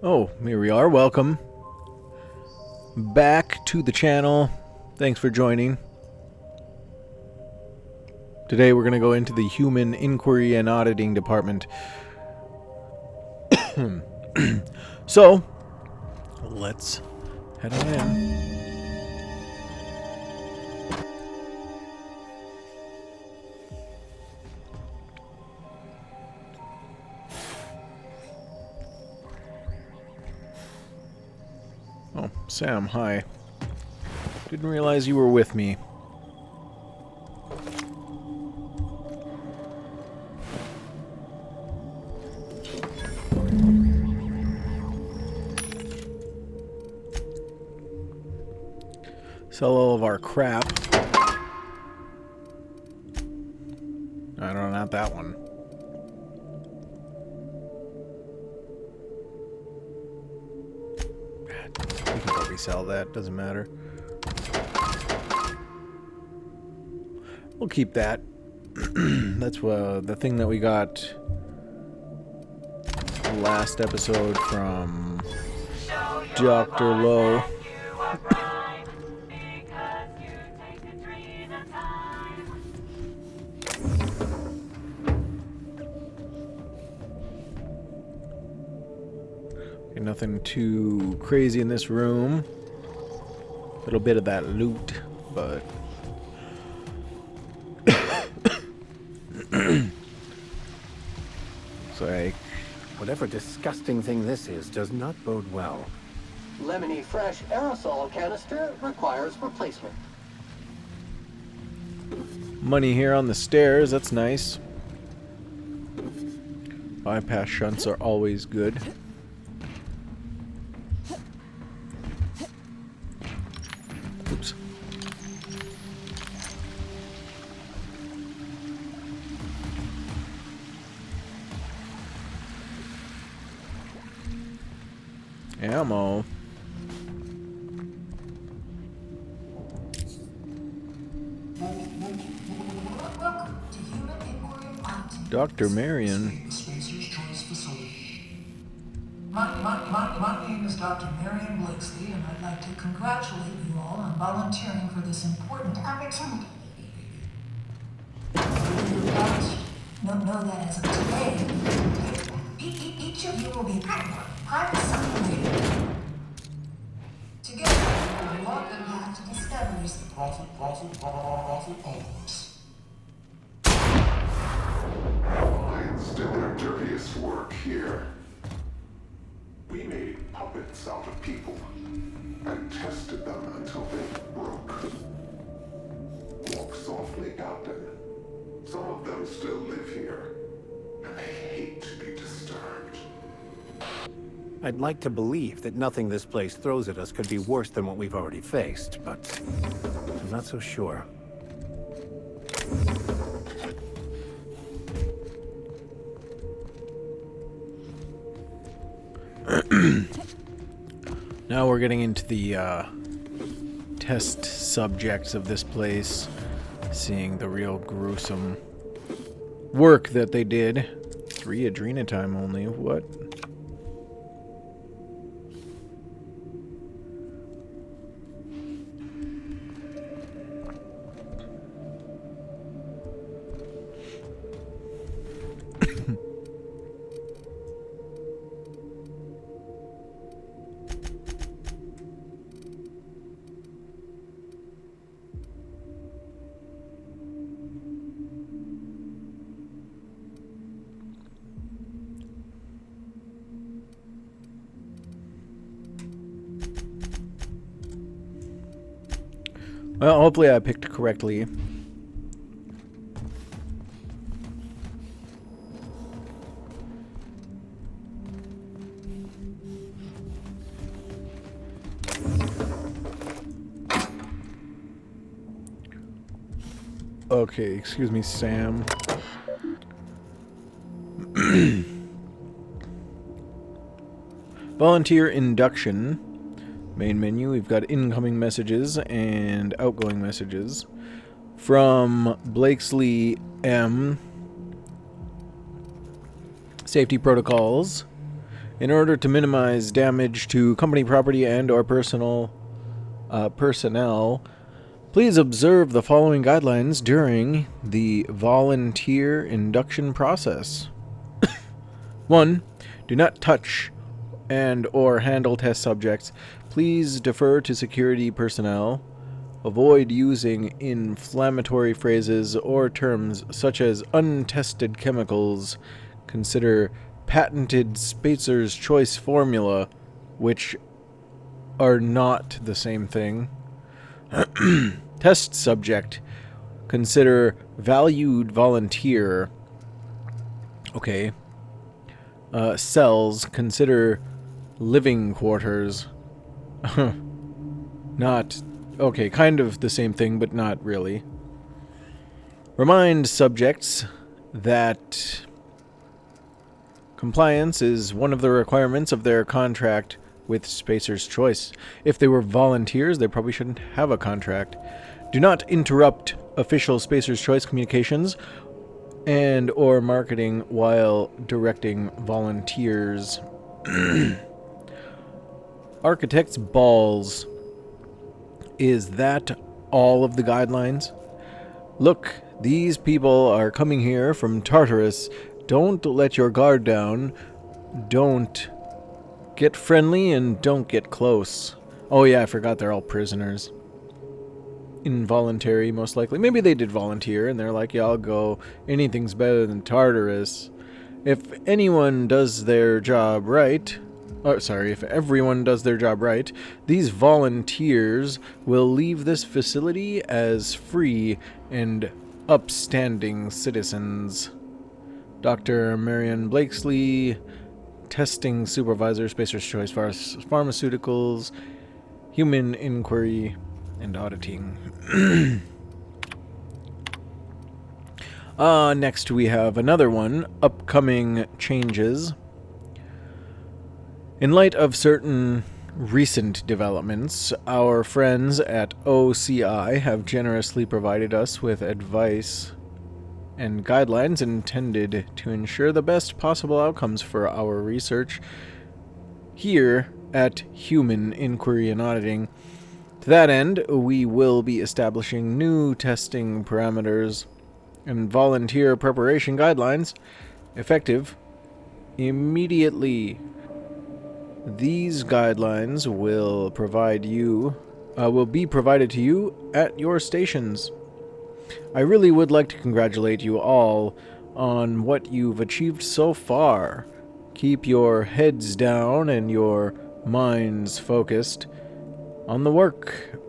Oh, here we are. Welcome back to the channel. Thanks for joining. Today we're going to go into the Human Inquiry and Auditing Department. So, let's head on in. Oh, Sam, hi. Didn't realize you were with me. Sell all of our crap. I don't know, not that one. We can probably sell that, doesn't matter. We'll keep that. That's the thing that we got last episode from Dr. Lowe. Okay, nothing too crazy in this room. A little bit of that loot, but so whatever disgusting thing this is does not bode well. Lemony Fresh aerosol canister requires replacement. Money here on the stairs, that's nice. Bypass shunts are always good. Oops. Ammo. Dr. Marion. My name is Dr. Marion Blakeslee, and I'd like to congratulate you all on volunteering for this important opportunity. Know that as of today, each of you will be private simulated. Together, we will walk the path to discoveries. Clients did their dirtiest work here. We made puppets out of people and tested them until they broke. Walk softly, Captain. Some of them still live here, and they hate to be disturbed. I'd like to believe that nothing this place throws at us could be worse than what we've already faced, but I'm not so sure. Now we're getting into the test subjects of this place, seeing the real gruesome work that they did. 3 adrenatime only, what? Well, hopefully I picked correctly. Okay, excuse me, Sam. Volunteer induction. Main menu, we've got incoming messages and outgoing messages. From Blakeslee M. Safety protocols. In order to minimize damage to company property and or personnel, please observe the following guidelines during the volunteer induction process. 1. Do not touch and or handle test subjects. Please defer to security personnel. Avoid using inflammatory phrases or terms such as untested chemicals. Consider patented Spacer's Choice formula, which are not the same thing. Test subject. Consider valued volunteer. Okay. Cells. Consider living quarters. Not... Okay, kind of the same thing, but not really. Remind subjects that compliance is one of the requirements of their contract with Spacer's Choice. If they were volunteers, they probably shouldn't have a contract. Do not interrupt official Spacer's Choice communications and or marketing while directing volunteers. Architect's balls. Is that all of the guidelines? Look, these people are coming here from Tartarus. Don't let your guard down. Don't get friendly and don't get close. Oh yeah, I forgot they're all prisoners. Involuntary, most likely. Maybe they did volunteer and they're like, yeah, I'll go. Anything's better than Tartarus. If anyone does their job right... if everyone does their job right, these volunteers will leave this facility as free and upstanding citizens. Dr. Marion Blakesley, Testing Supervisor, Spacer's Choice Pharmaceuticals, Human Inquiry, and Auditing. Next we have another one, upcoming changes. In light of certain recent developments, our friends at OCI have generously provided us with advice and guidelines intended to ensure the best possible outcomes for our research here at Human Inquiry and Auditing. To that end, we will be establishing new testing parameters and volunteer preparation guidelines effective immediately. These guidelines will be provided to you at your stations. I really would like to congratulate you all on what you've achieved so far. Keep your heads down and your minds focused on the work,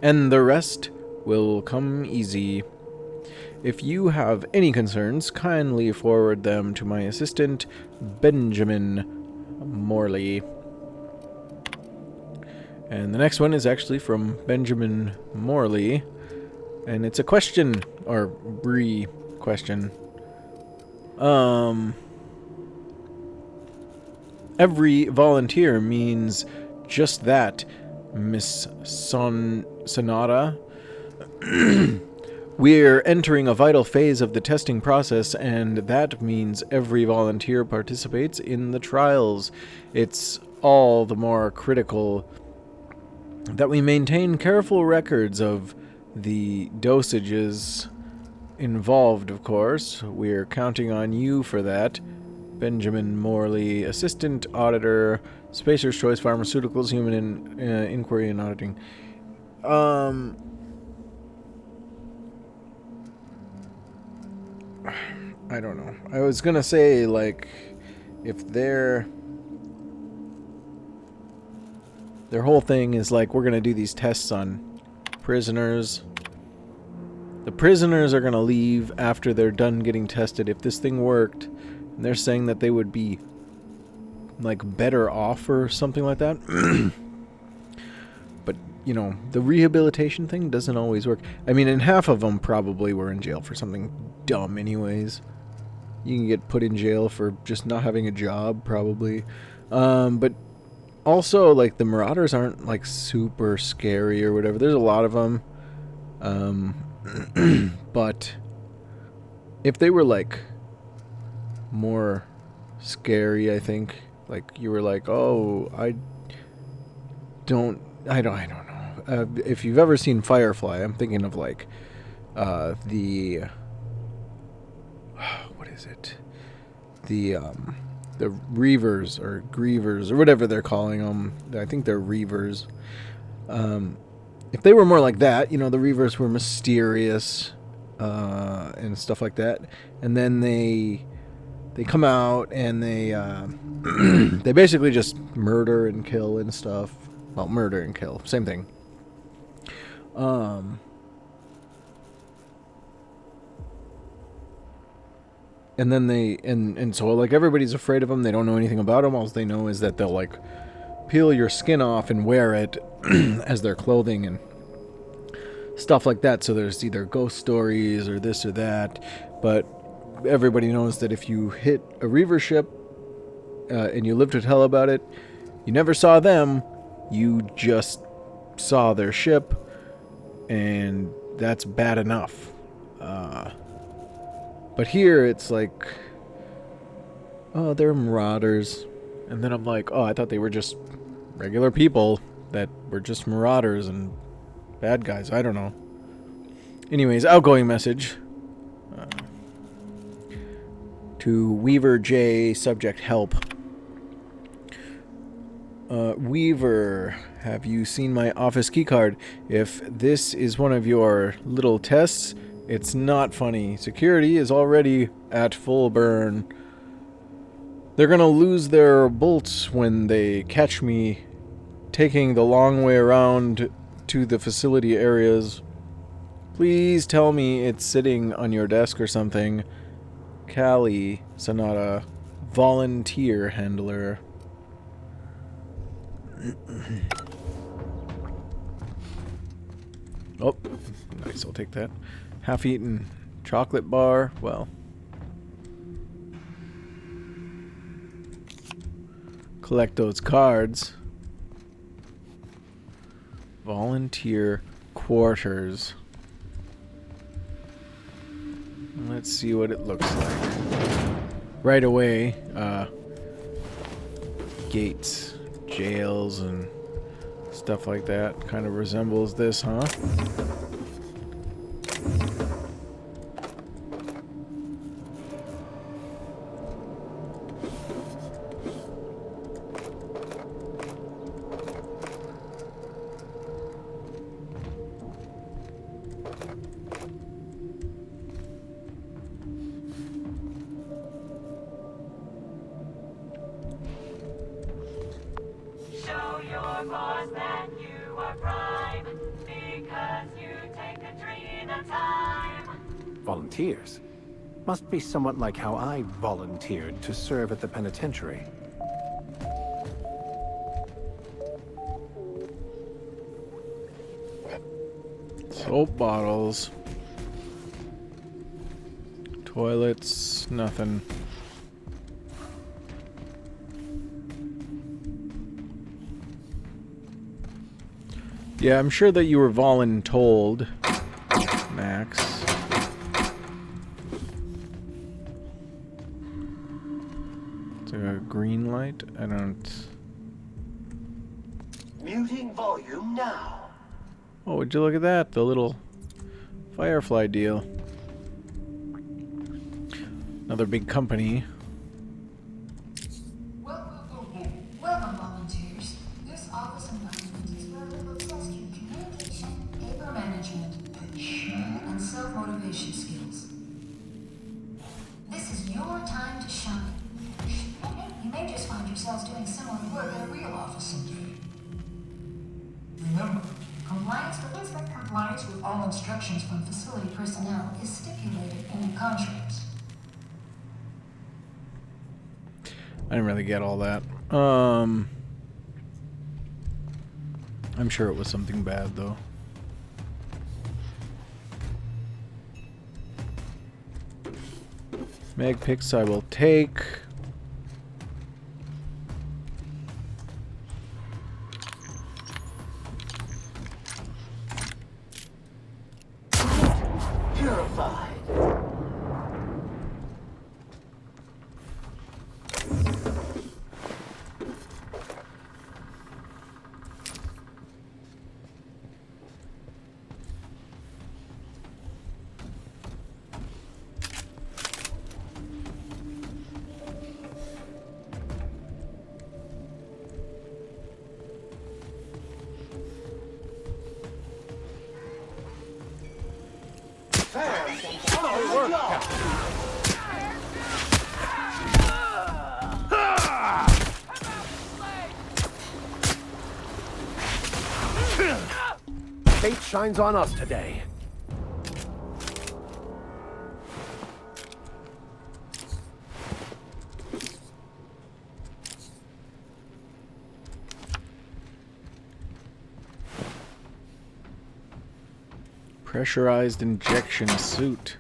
and the rest will come easy. If you have any concerns, kindly forward them to my assistant, Benjamin Morley. And the next one is actually from Benjamin Morley, and it's a question, or question. Every volunteer means just that, Miss Sonata. We're entering a vital phase of the testing process, and that means every volunteer participates in the trials. It's all the more critical that we maintain careful records of the dosages involved, of course. We're counting on you for that. Benjamin Morley, Assistant Auditor, Spacer's Choice Pharmaceuticals, Human Inquiry and Auditing. I don't know. I was gonna say, like, if their whole thing is like, we're gonna do these tests on prisoners. The prisoners are gonna leave after they're done getting tested. If this thing worked, and they're saying that they would be, like, better off or something like that. But, you know, the rehabilitation thing doesn't always work. I mean, and half of them probably were in jail for something dumb anyways. You can get put in jail for just not having a job, probably. But also, like, the Marauders aren't, like, super scary or whatever. There's a lot of them. But if they were, like, more scary, I think, Like you were like, oh, I don't know. If you've ever seen Firefly, I'm thinking of like the what is it? The Reavers or Grievers or whatever they're calling them. I think they're Reavers. If they were more like that, you know, the Reavers were mysterious and stuff like that, and then they come out and they they basically just murder and kill and stuff. Well, murder and kill, same thing. And then and so like everybody's afraid of them. They don't know anything about them. All they know is that they'll like peel your skin off and wear it as their clothing and stuff like that. So there's either ghost stories or this or that, but everybody knows that if you hit a Reaver ship and you lived to tell about it, you never saw them, you just saw their ship, and that's bad enough. But here it's like, oh, they're marauders. And then I'm like, oh, I thought they were just regular people that were just marauders and bad guys. I don't know. Anyways, outgoing message. To Weaver J, subject help. Weaver, have you seen my office keycard? If this is one of your little tests, it's not funny. Security is already at full burn. They're gonna lose their bolts when they catch me taking the long way around to the facility areas. Please tell me it's sitting on your desk or something. Callie, Sonata, volunteer handler. Oh, nice, I'll take that. Half-eaten chocolate bar, well. Collect those cards. Volunteer quarters. Let's see what it looks like. Right away, gates, jails, and stuff like that. Kind of resembles this, huh? Show your boss that you are prime, because you take a dream at a time. Volunteers? Must be somewhat like how I volunteered to serve at the penitentiary. Soap bottles. Toilets, nothing. Yeah, I'm sure that you were voluntold, Max. It's a green light? I don't... Muting volume now. Oh, would you look at that? The little Firefly deal. Another big company. Welcome, volunteers. This office environment is where we will test your communication, paper management, and self-motivation skills. This is your time to shine. You may just find yourselves doing similar work in a real office someday. Remember, compliance with all instructions from facility personnel is stipulated in the contracts. I didn't really get all that. I'm sure it was something bad, though. Meg picks I will take. Purified. Fate shines on us today. Pressurized injection suit.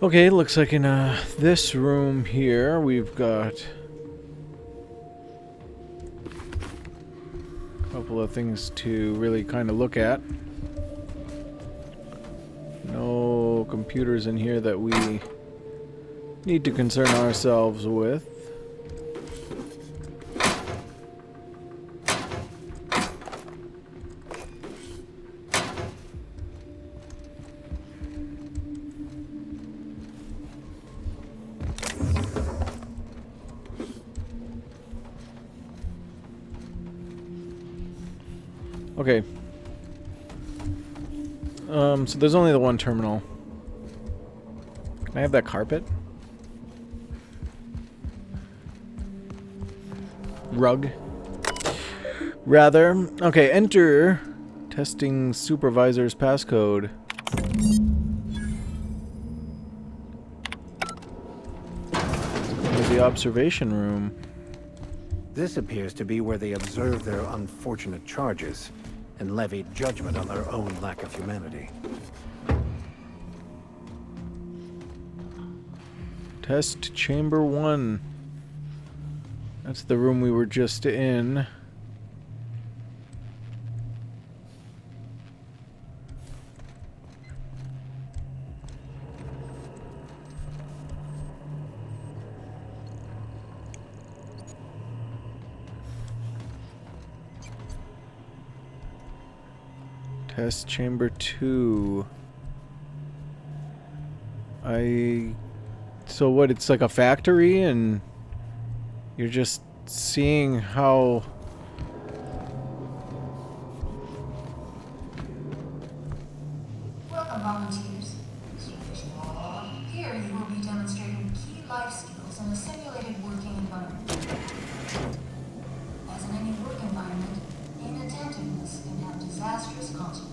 Okay, looks like in this room here we've got a couple of things to really kind of look at. No computers in here that we need to concern ourselves with. Okay. So there's only the one terminal. Can I have that carpet? Rug? Rather. Okay, enter testing supervisor's passcode. Go to the observation room. This appears to be where they observed their unfortunate charges and levied judgment on their own lack of humanity. Test chamber 1. That's the room we were just in. Test chamber 2. So what, it's like a factory and you're just seeing how Welcome, volunteers. Here you will be demonstrating key life skills in a simulated working environment. As in any work environment, inattentiveness can have disastrous consequences.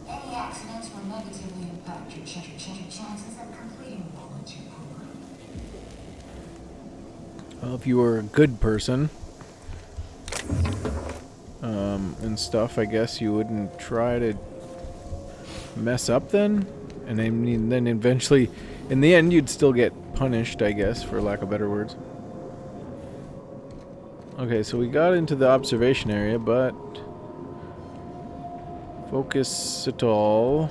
Any accidents will negatively impact your chances of completing the volunteer program. well, if you were a good person and stuff, I guess you wouldn't try to mess up then, and I mean, then eventually in the end you'd still get punished, I guess, for lack of better words. Okay, so we got into the observation area, but focus at all.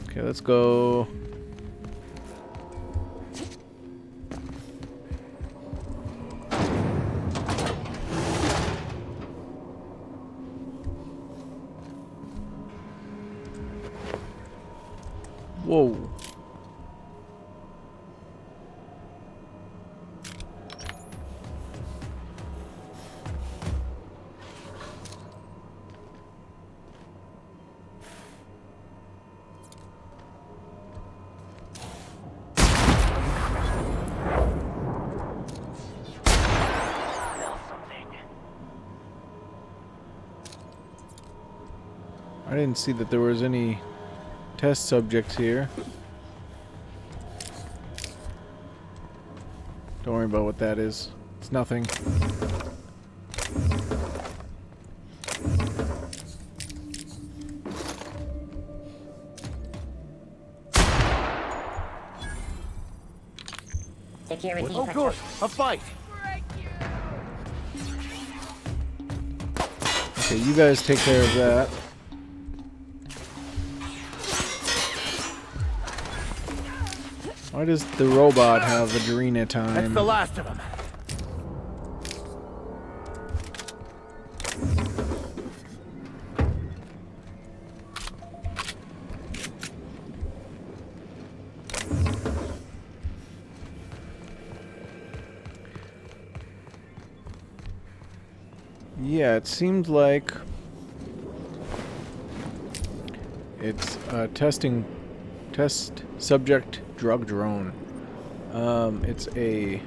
Okay, let's go. Whoa. I didn't see that there was any test subjects here. Don't worry about what that is. It's nothing. Security Oh, good. A fight. Okay, you guys take care of that. Why does the robot have Adrena time? That's the last of them. Yeah, it seems like it's a test subject drug drone. It's a...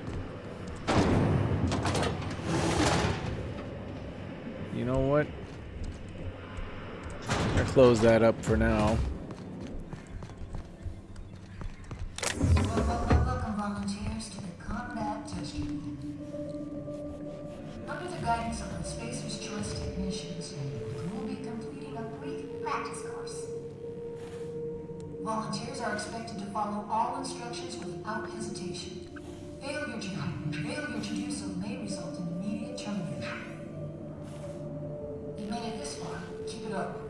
You know what? I'll close that up for now. Welcome, volunteers, to the combat test unit. Under the guidance of the Spacer's Choice Technicians, you will be completing a brief practice course. Volunteers are expected to follow all instructions without hesitation. Failure to do so may result in immediate termination. You made it this far. Keep it up.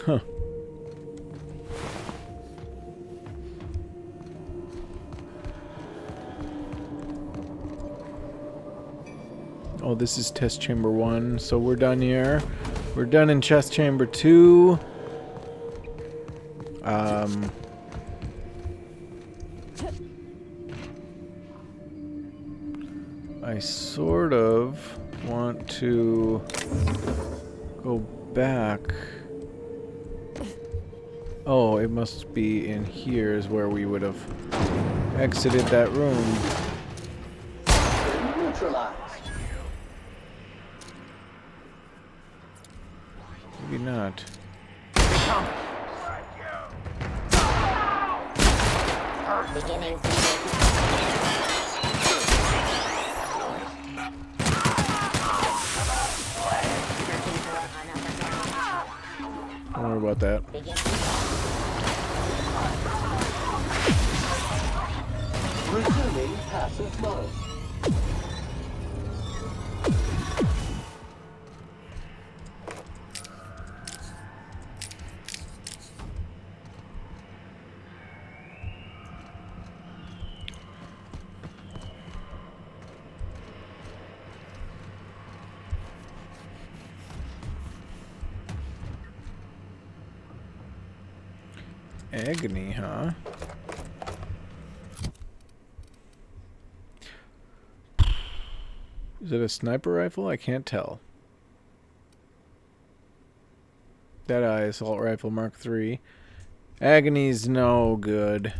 Huh. Oh, this is test chamber 1, so we're done here. We're done in test chamber 2. I sort of want to go back. Oh, it must be in here is where we would have exited that room. Neutralized. Maybe not. beginning. Don't worry about that. Resuming passive mode. Agony, huh? Is it a sniper rifle? I can't tell. Deadeye assault rifle Mark III. Agony's no good.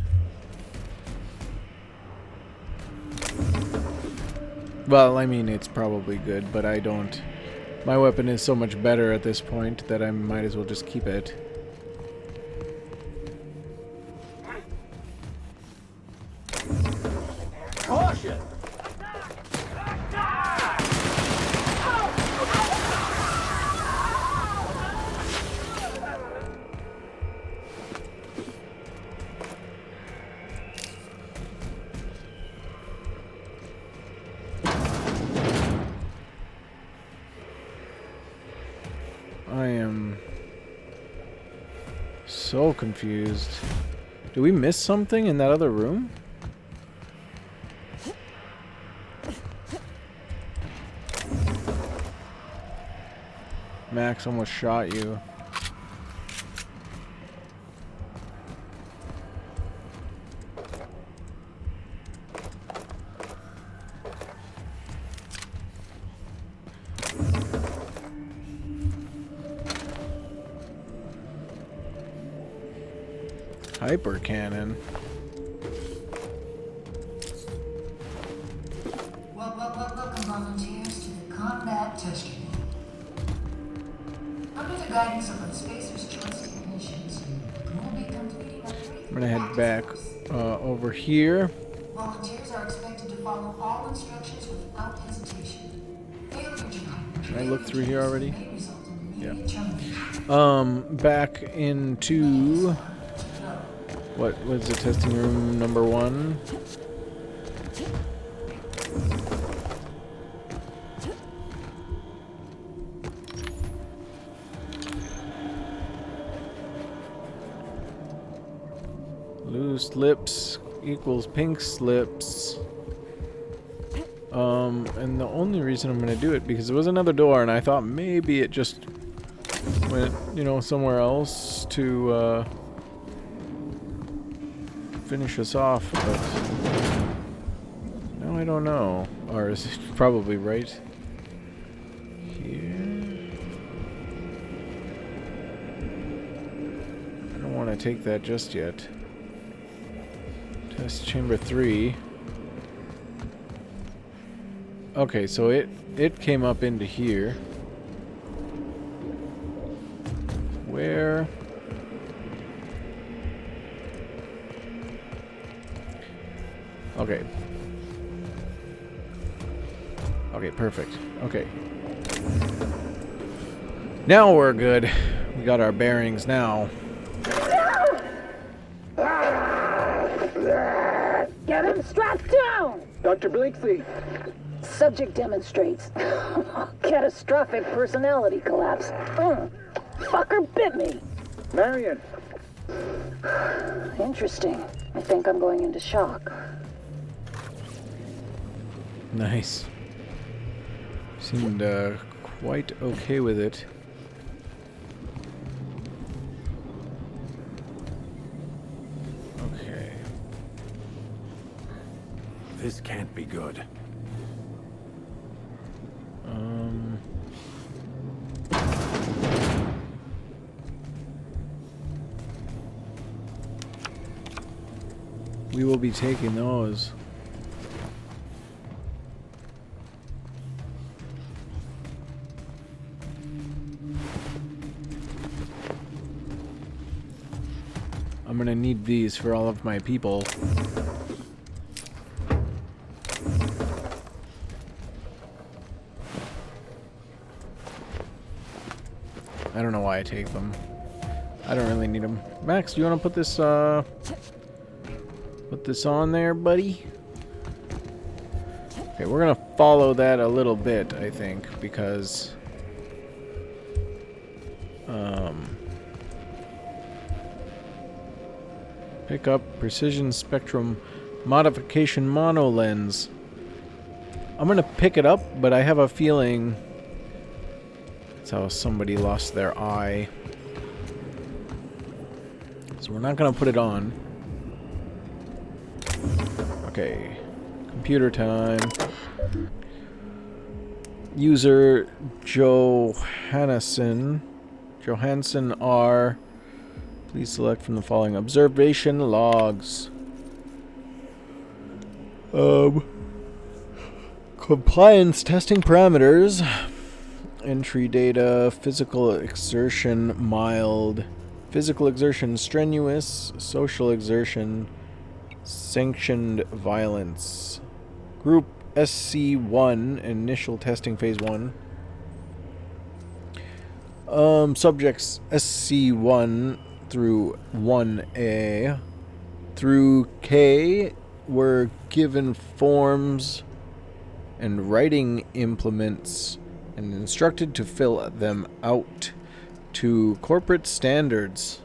Well, I mean, it's probably good, but I don't... My weapon is so much better at this point that I might as well just keep it. Caution! I am so confused. Did we miss something in that other room? Max almost shot you. Hyper cannon. Welcome, volunteers, to the combat test unit. Under the guidance of the Spacer's Choice technicians, you will be completing a I'm gonna head back over here. Volunteers are expected to follow all instructions without hesitation. Failure to Can I look through here already? may result in Yeah. immediate termination. Back into what was the testing room number 1? Loose lips equals pink slips. And the only reason I'm gonna do it because there was another door and I thought maybe it just went, you know, somewhere else to finish us off, but no, I don't know. Or is it probably right here? I don't want to take that just yet. Test chamber 3. Okay, so it came up into here. Where? Okay. Okay, perfect. Okay. Now we're good. We got our bearings now. Get him strapped down! Dr. Blakeslee. Subject demonstrates catastrophic personality collapse. Fucker bit me. Marion. Interesting. I think I'm going into shock. Nice. Seemed quite okay with it. Okay. This can't be good. We will be taking those. I'm gonna need these for all of my people. I don't know why I take them. I don't really need them. Max, do you want to put this on there, buddy? Okay, we're gonna follow that a little bit, I think, because pick up precision spectrum modification mono lens. I'm gonna pick it up, but I have a feeling that's how somebody lost their eye. So we're not gonna put it on. Okay, computer time. User Johansen R. Please select from the following observation logs. Compliance testing parameters. Entry data, physical exertion mild, physical exertion strenuous, social exertion sanctioned violence. Group SC1, initial testing phase 1. Subjects SC1 through 1A through K were given forms and writing implements and instructed to fill them out to corporate standards.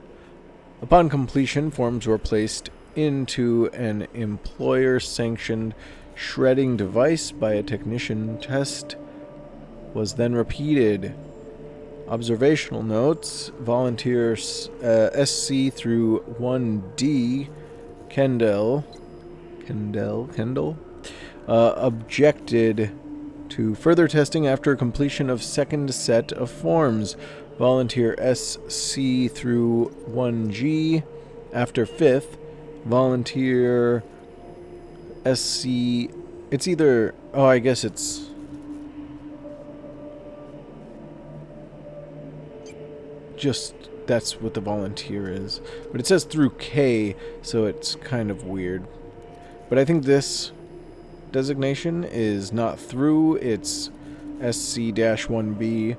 Upon completion, forms were placed into an employer-sanctioned shredding device by a technician. Test was then repeated. Observational notes. Volunteers SC through 1D Kendall objected to further testing after completion of second set of forms. Volunteer SC through 1G after fifth. Volunteer SC. It's either. Oh, I guess it's. just that's what the volunteer is. But it says through K, so it's kind of weird. But I think this designation is not through, it's SC-1B.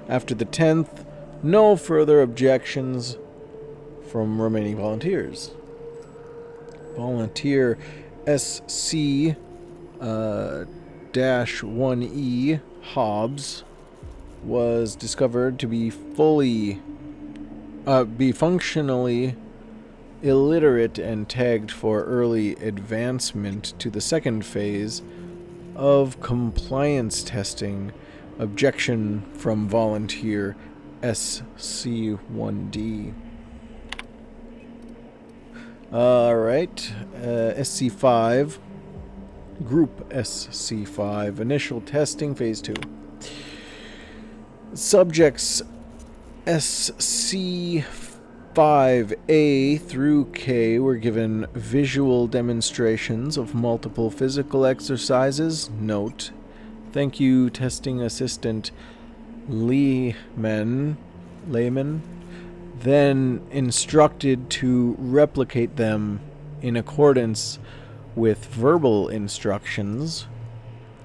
After the 10th, no further objections from remaining volunteers. Volunteer SC-1E Hobbs was discovered to be functionally illiterate and tagged for early advancement to the second phase of compliance testing. Objection from volunteer SC-1D. Alright, SC-5, Group SC-5, initial testing, phase 2. Subjects SC-5A through K were given visual demonstrations of multiple physical exercises. Note, thank you, testing assistant Lehman, then instructed to replicate them in accordance with verbal instructions.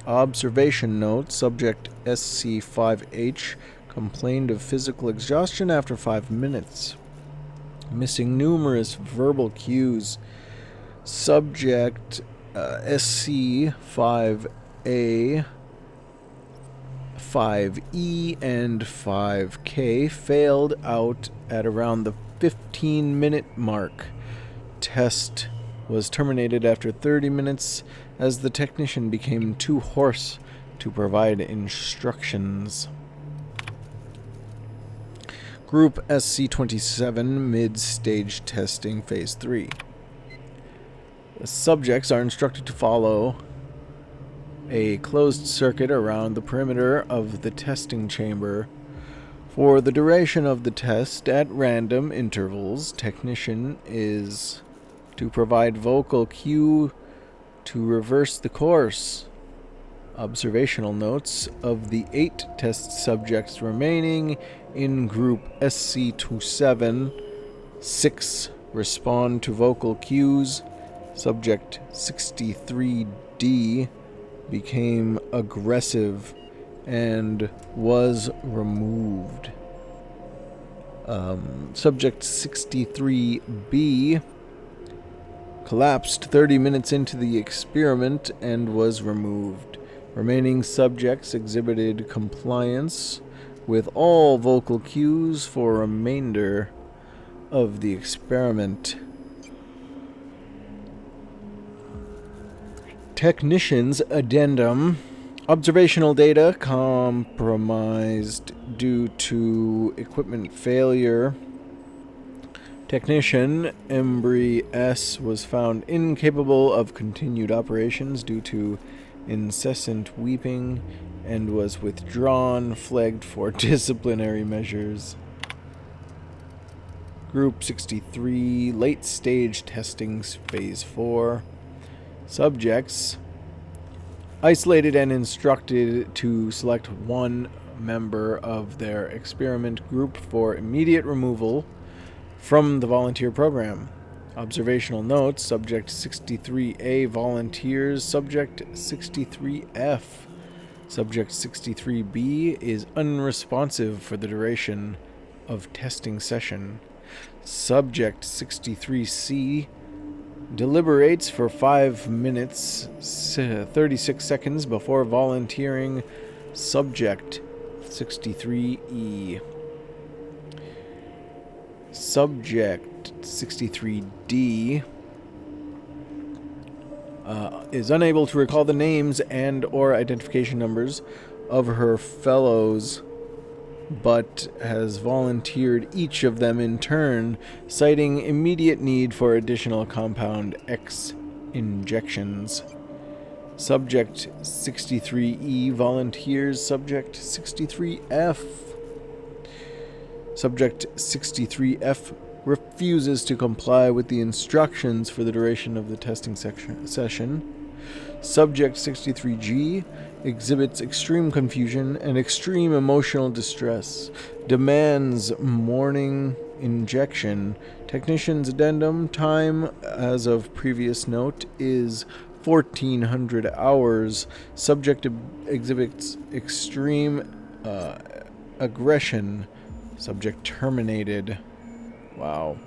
Observation note, subject SC-5H complained of physical exhaustion after 5 minutes, missing numerous verbal cues. Subject SC-5A, 5E, and 5K failed out at around the 15-minute mark. Test was terminated after 30 minutes as the technician became too hoarse to provide instructions. Group SC-27 mid-stage testing phase 3. The subjects are instructed to follow a closed circuit around the perimeter of the testing chamber. For the duration of the test at random intervals, technician is to provide vocal cue to reverse the course. Observational notes, of the 8 test subjects remaining in group SC-27, 6 respond to vocal cues. Subject 63D became aggressive and was removed. Subject 63B collapsed 30 minutes into the experiment and was removed. Remaining subjects exhibited compliance with all vocal cues for remainder of the experiment. Technician's addendum. Observational data compromised due to equipment failure. Technician Embry S. was found incapable of continued operations due to incessant weeping and was withdrawn, flagged for disciplinary measures. Group 63, late stage testing, phase 4. Subjects isolated and instructed to select one member of their experiment group for immediate removal from the volunteer program. Observational notes, subject 63A volunteers, subject 63F. Subject 63B is unresponsive for the duration of testing session. Subject 63C deliberates for 5 minutes 36 seconds before volunteering. Subject 63E. Subject 63D is unable to recall the names and or identification numbers of her fellows, but has volunteered each of them in turn, citing immediate need for additional compound X injections. Subject 63E volunteers subject 63F. Subject 63F refuses to comply with the instructions for the duration of the testing session. Subject 63G exhibits extreme confusion and extreme emotional distress. Demands morning injection. Technician's addendum time as of previous note is 1400 hours. Subject exhibits extreme aggression. Subject terminated. Wow.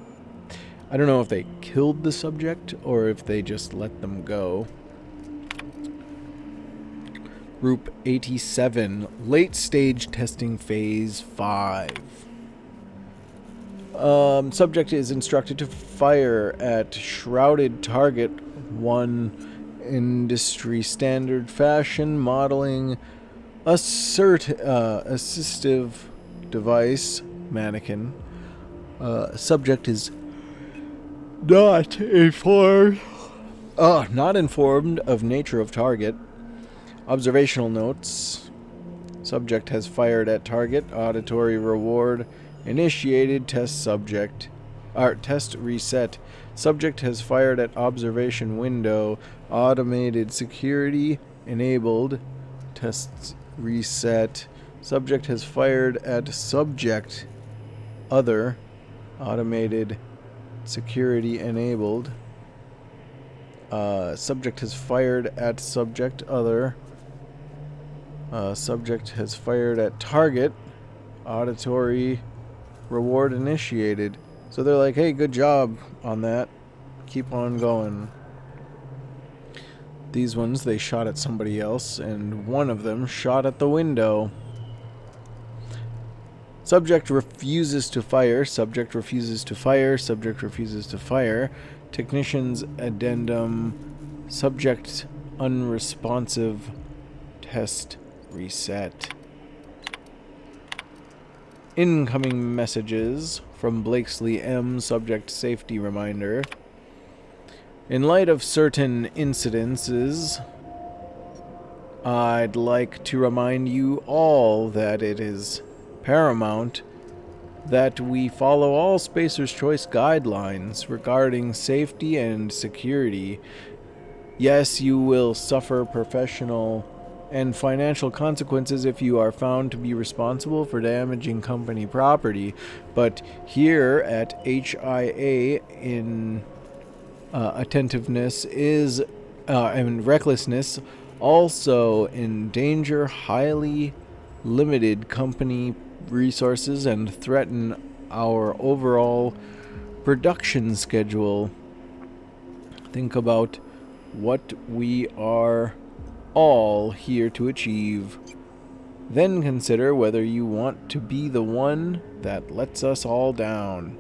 I don't know if they killed the subject or if they just let them go. Group 87, late stage testing phase 5. Subject is instructed to fire at shrouded target 1 industry standard fashion modeling assistive device mannequin. Subject is not informed of nature of target. Observational notes. Subject has fired at target. Auditory reward initiated. Test reset. Subject has fired at observation window. Automated security enabled. Tests reset. Subject has fired at subject other. Automated security enabled. Subject has fired at subject other. Subject has fired at target. Auditory reward initiated. So they're like, hey, good job on that. Keep on going. These ones, they shot at somebody else, and one of them shot at the window. Subject refuses to fire. Subject refuses to fire. Subject refuses to fire. Technician's addendum. Subject unresponsive. Test reset. Incoming messages from Blakesley M. Subject safety reminder. In light of certain incidences, I'd like to remind you all that it is paramount that we follow all Spacer's Choice guidelines regarding safety and security. Yes, you will suffer professional and financial consequences if you are found to be responsible for damaging company property, but here at HIA in attentiveness is and recklessness also endanger highly limited company resources and threaten our overall production schedule. Think about what we are all here to achieve. Then consider whether you want to be the one that lets us all down.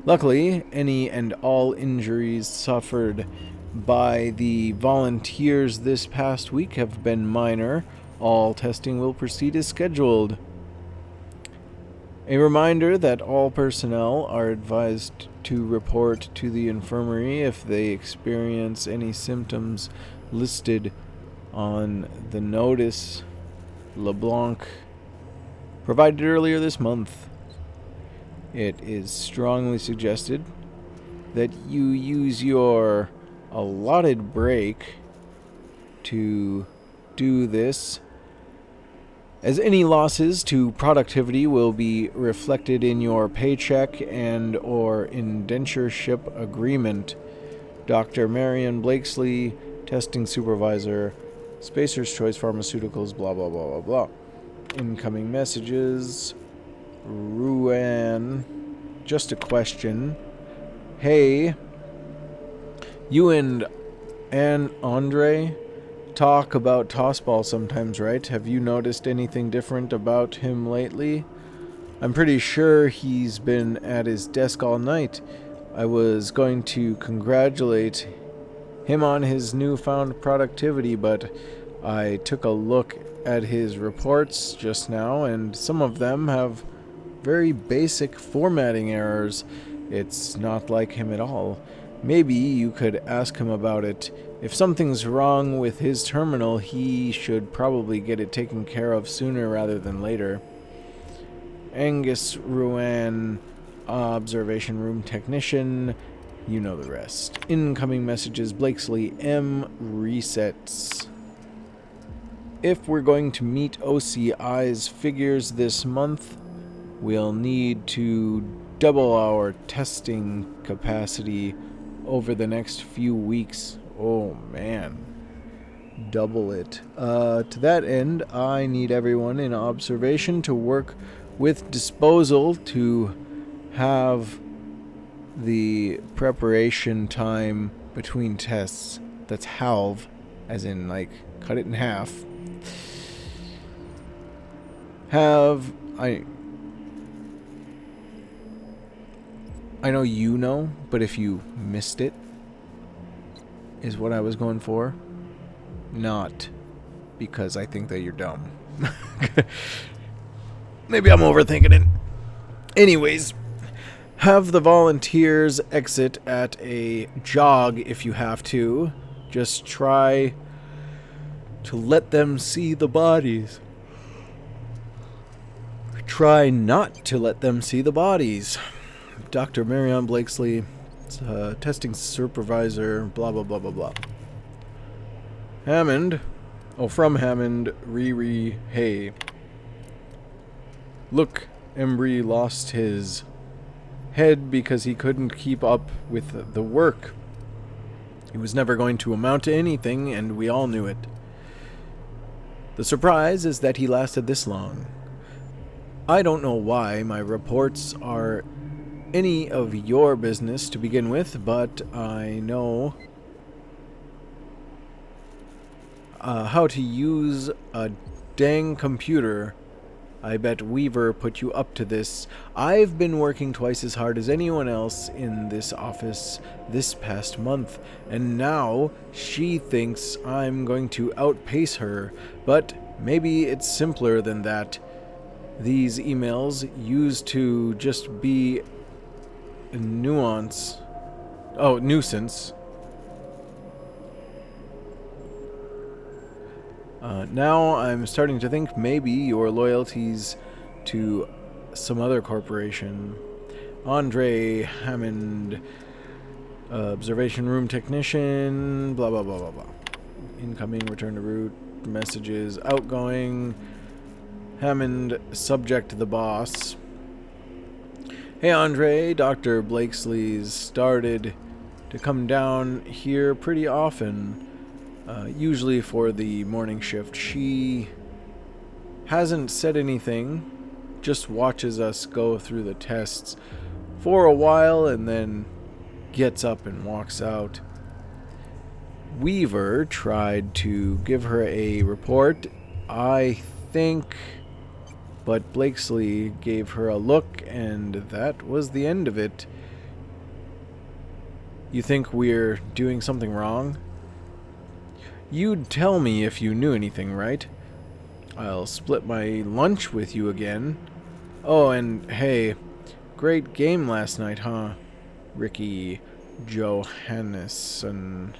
Luckily, any and all injuries suffered by the volunteers this past week have been minor. All testing will proceed as scheduled. A reminder that all personnel are advised to report to the infirmary if they experience any symptoms listed on the notice LeBlanc provided earlier this month. It is strongly suggested that you use your allotted break to do this, as any losses to productivity will be reflected in your paycheck and or indentureship agreement. Dr. Marion Blakesley, Testing Supervisor, Spacer's Choice Pharmaceuticals, blah, blah, blah, blah, blah. Incoming messages. Ruan. Just a question. Hey, you and Andre talk about Tossball sometimes, right? Have you noticed anything different about him lately? I'm pretty sure he's been at his desk all night. I was going to congratulate him on his newfound productivity, but I took a look at his reports just now, and some of them have very basic formatting errors. It's not like him at all. Maybe you could ask him about it. If something's wrong with his terminal, he should probably get it taken care of sooner rather than later. Angus Ruan, Observation Room Technician. You know the rest. Incoming messages. Blakesley M. resets. If we're going to meet OCI's figures this month, we'll need to double our testing capacity over the next few weeks. Oh man. Double it. To that end, I need everyone in observation to work with disposal to have the preparation time between tests. That's halve, as in, like, cut it in half. I know you know, but if you missed it, is what I was going for. Not because I think that you're dumb. Maybe I'm overthinking it. Anyways, have the volunteers exit at a jog if you have to. Just try to let them see the bodies. Try not to let them see the bodies. Dr. Marion Blakesley, testing supervisor, blah, blah, blah, blah, blah. Hammond. Oh, from Hammond, Riri, hey. Look, Embry lost his head because he couldn't keep up with the work. It was never going to amount to anything, and we all knew it. The surprise is that he lasted this long. I don't know why my reports are any of your business to begin with, but I know how to use a dang computer. I bet Weaver put you up to this. I've been working twice as hard as anyone else in this office this past month, and now she thinks I'm going to outpace her, but maybe it's simpler than that. These emails used to just be a nuisance. Now I'm starting to think maybe your loyalties to some other corporation. Andre Hammond, observation room technician, blah, blah, blah, blah, blah. Incoming, return to route, messages, outgoing. Hammond, subject to the boss. Hey Andre, Dr. Blakesley's started to come down here pretty often, usually for the morning shift. She hasn't said anything, just watches us go through the tests for a while and then gets up and walks out. Weaver tried to give her a report, I think, but Blakesley gave her a look, and that was the end of it. You think we're doing something wrong? You'd tell me if you knew anything, right? I'll split my lunch with you again. Oh, and hey, great game last night, huh? Ricky Johannesson.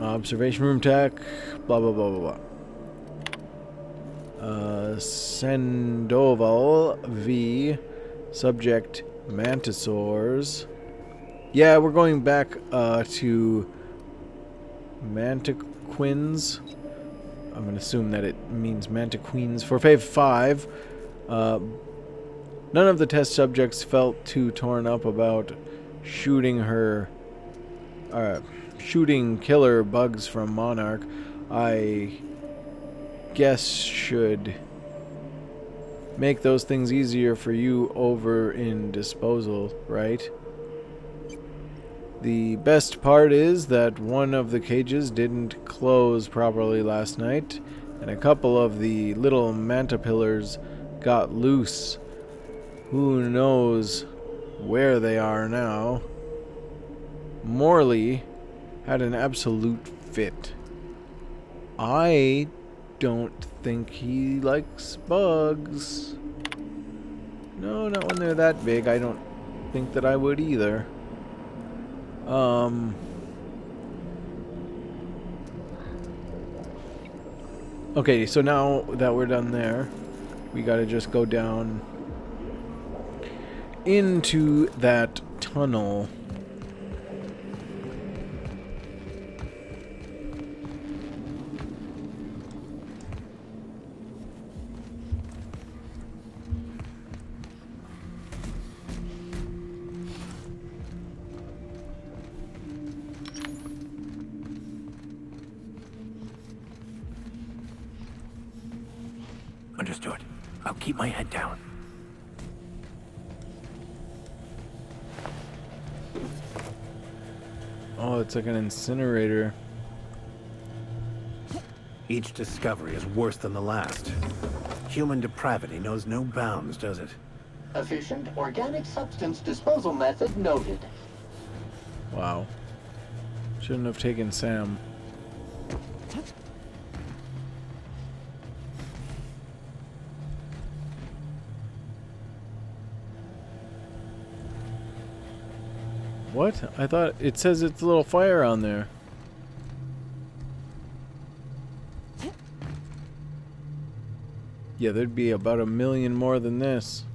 Observation room tech, blah, blah, blah, blah, blah. Sandoval V. Subject Mantisaurs. Yeah, we're going back to Mantiquins. I'm going to assume that it means Mantiqueens. For Phase 5, none of the test subjects felt too torn up about shooting killer bugs from Monarch. I guess should make those things easier for you over in disposal, right? The best part is that one of the cages didn't close properly last night, and a couple of the little mantipillars got loose. Who knows where they are now? Morley had an absolute fit. I don't think he likes bugs. No, not when they're that big. I don't think that I would either. Okay, so now that we're done there, we gotta just go down into that tunnel. Understood. I'll keep my head down. Oh, it's like an incinerator. Each discovery is worse than the last. Human depravity knows no bounds, does it? Efficient organic substance disposal method noted. Wow. Shouldn't have taken Sam. What? I thought it says it's a little fire on there. Yeah, there'd be about 1 million more than this.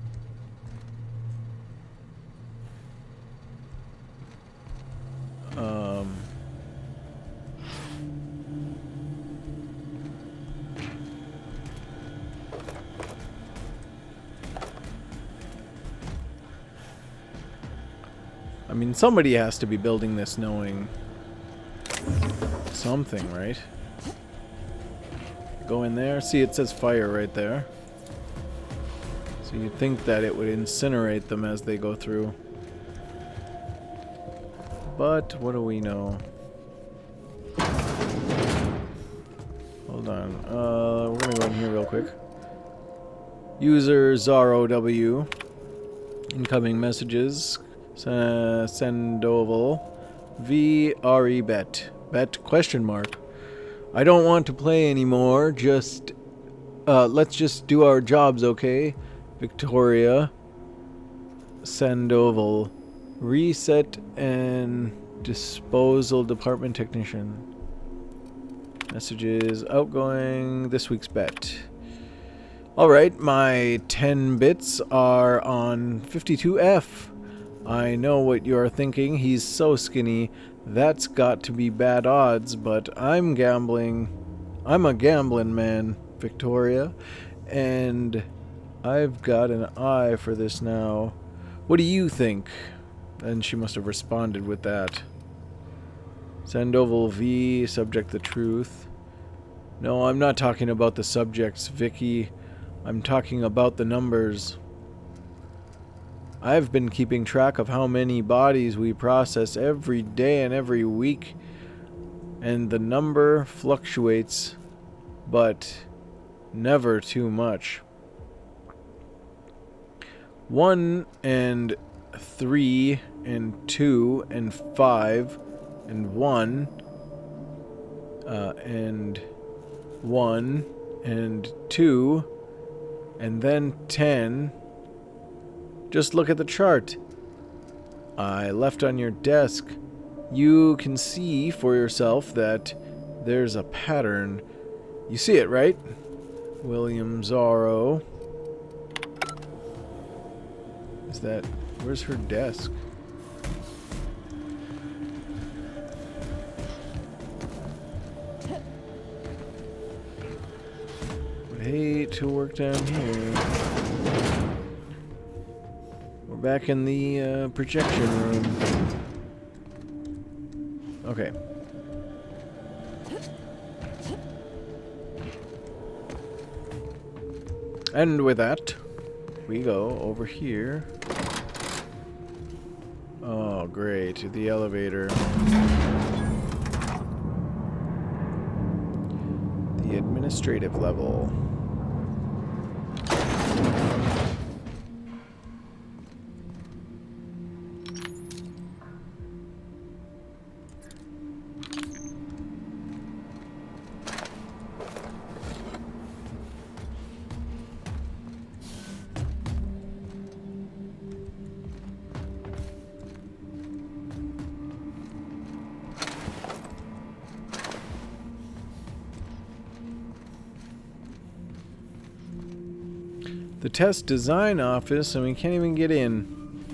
I mean, somebody has to be building this knowing something, right? Go in there. See, it says fire right there. So you'd think that it would incinerate them as they go through. But what do we know? Hold on. We're gonna go in here real quick. User ZaroW. Incoming messages. Sendoval. VRE bet. Bet question mark. I don't want to play anymore. Just let's just do our jobs, okay? Victoria. Sandoval. Reset and disposal department technician. Messages outgoing. This week's bet. Alright, my 10 bits are on 52F. I know what you're thinking. He's so skinny. That's got to be bad odds, but I'm gambling. I'm a gambling man, Victoria. And I've got an eye for this now. What do you think? And she must have responded with that. Sandoval V, subject the truth. No, I'm not talking about the subjects, Vicky. I'm talking about the numbers. I've been keeping track of how many bodies we process every day and every week. And the number fluctuates, but never too much. 1 and 3 and 2 and 5 and 1 and 1 and 2 and then 10. Just look at the chart I left on your desk. You can see for yourself that there's a pattern. You see it, right? William Zorro. Is that... where's her desk? Would hate to work down here. We're back in the projection room. Okay. And with that, we go over here. Oh, great. The elevator. The administrative level. The test design office, and we can't even get in.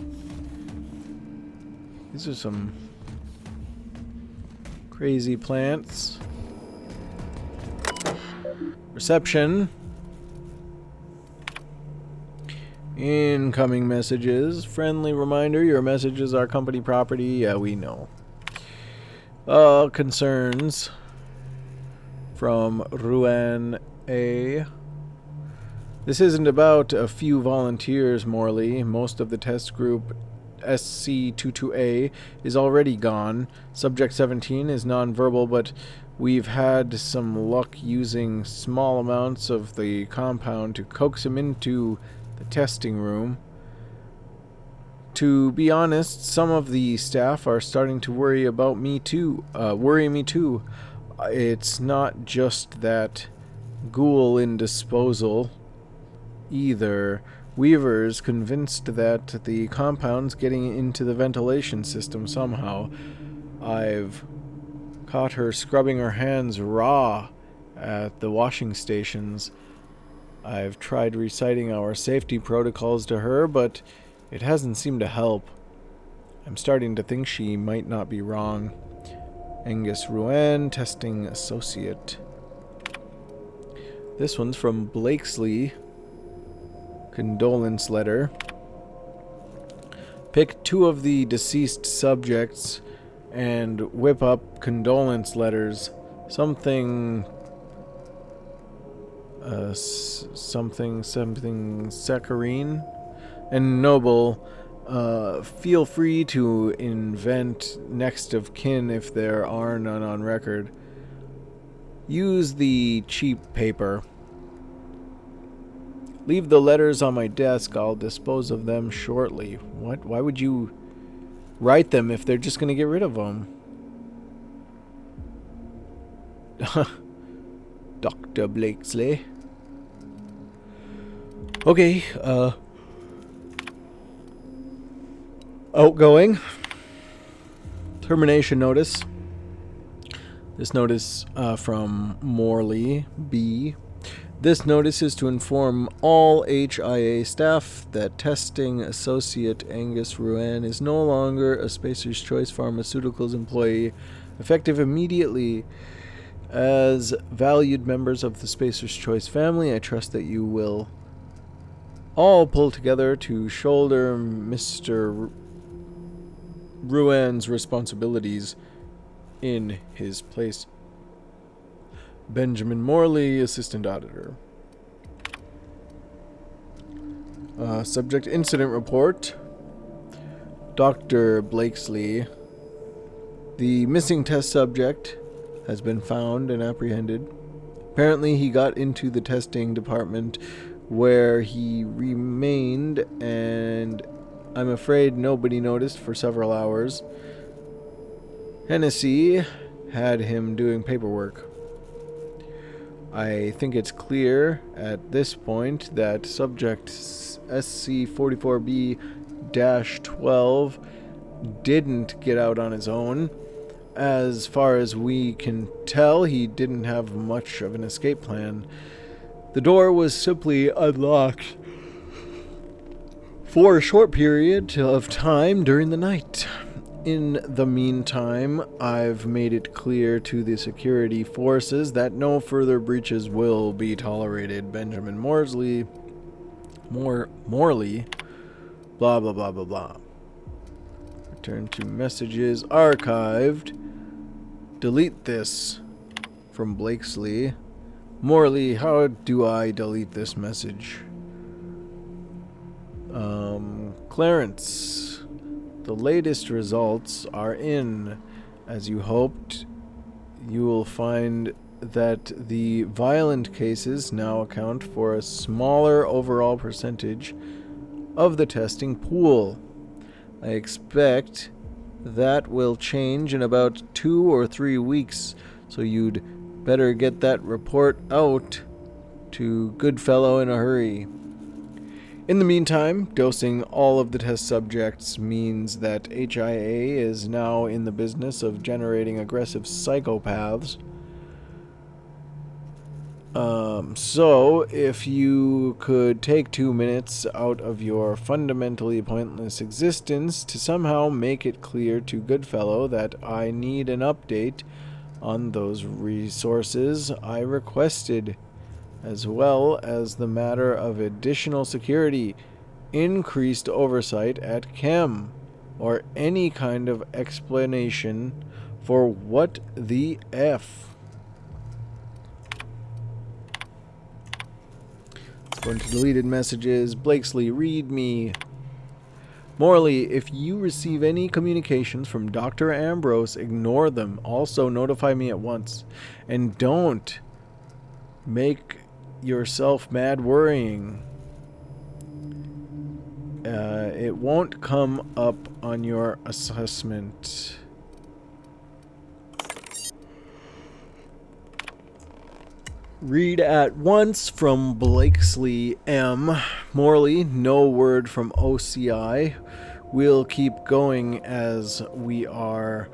These are some crazy plants. Reception. Incoming messages. Friendly reminder, your messages are company property. Yeah, we know. Concerns from Ruan A. This isn't about a few volunteers, Morley. Most of the test group SC22A is already gone. Subject 17 is nonverbal, but we've had some luck using small amounts of the compound to coax him into the testing room. To be honest, some of the staff are starting to worry me too. It's not just that ghoul in disposal either. Weaver's convinced that the compound's getting into the ventilation system somehow. I've caught her scrubbing her hands raw at the washing stations. I've tried reciting our safety protocols to her, but it hasn't seemed to help. I'm starting to think she might not be wrong. Angus Ruan, testing associate. This one's from Blakesley. Condolence letter. Pick 2 of the deceased subjects and whip up condolence letters. Something saccharine and noble. Feel free to invent next of kin if there are none on record. Use the cheap paper. Leave the letters on my desk. I'll dispose of them shortly. What? Why would you write them if they're just going to get rid of them? Dr. Blakesley. Okay, outgoing. Termination notice. This notice from Morley B. This notice is to inform all HIA staff that testing associate Angus Ruan is no longer a Spacer's Choice Pharmaceuticals employee, effective immediately. As valued members of the Spacer's Choice family, I trust that you will all pull together to shoulder Mr. Ruan's responsibilities in his place. Benjamin Morley, Assistant Auditor. Subject Incident Report. Dr. Blakesley. The missing test subject has been found and apprehended. Apparently he got into the testing department where he remained, and I'm afraid nobody noticed for several hours. Hennessy had him doing paperwork. I think it's clear at this point that subject SC44B-12 didn't get out on his own. As far as we can tell, he didn't have much of an escape plan. The door was simply unlocked for a short period of time during the night. In the meantime, I've made it clear to the security forces that no further breaches will be tolerated. Benjamin Morley, blah, blah, blah, blah, blah. Return to messages archived. Delete this from Blakesley. Morley, how do I delete this message? Clarence. The latest results are in. As you hoped, you will find that the violent cases now account for a smaller overall percentage of the testing pool. I expect that will change in about 2 or 3 weeks, so you'd better get that report out to Goodfellow in a hurry. In the meantime, dosing all of the test subjects means that HIA is now in the business of generating aggressive psychopaths. So, if you could take 2 minutes out of your fundamentally pointless existence to somehow make it clear to Goodfellow that I need an update on those resources I requested, as well as the matter of additional security, increased oversight at Chem, or any kind of explanation for what the F. Going to deleted messages. Blakesley, read me. Morley, if you receive any communications from Dr. Ambrose, ignore them. Also, notify me at once. And don't make yourself mad worrying. It won't come up on your assessment. Read at once from Blakesley M. Morley, no word from OCI. We'll keep going as we are.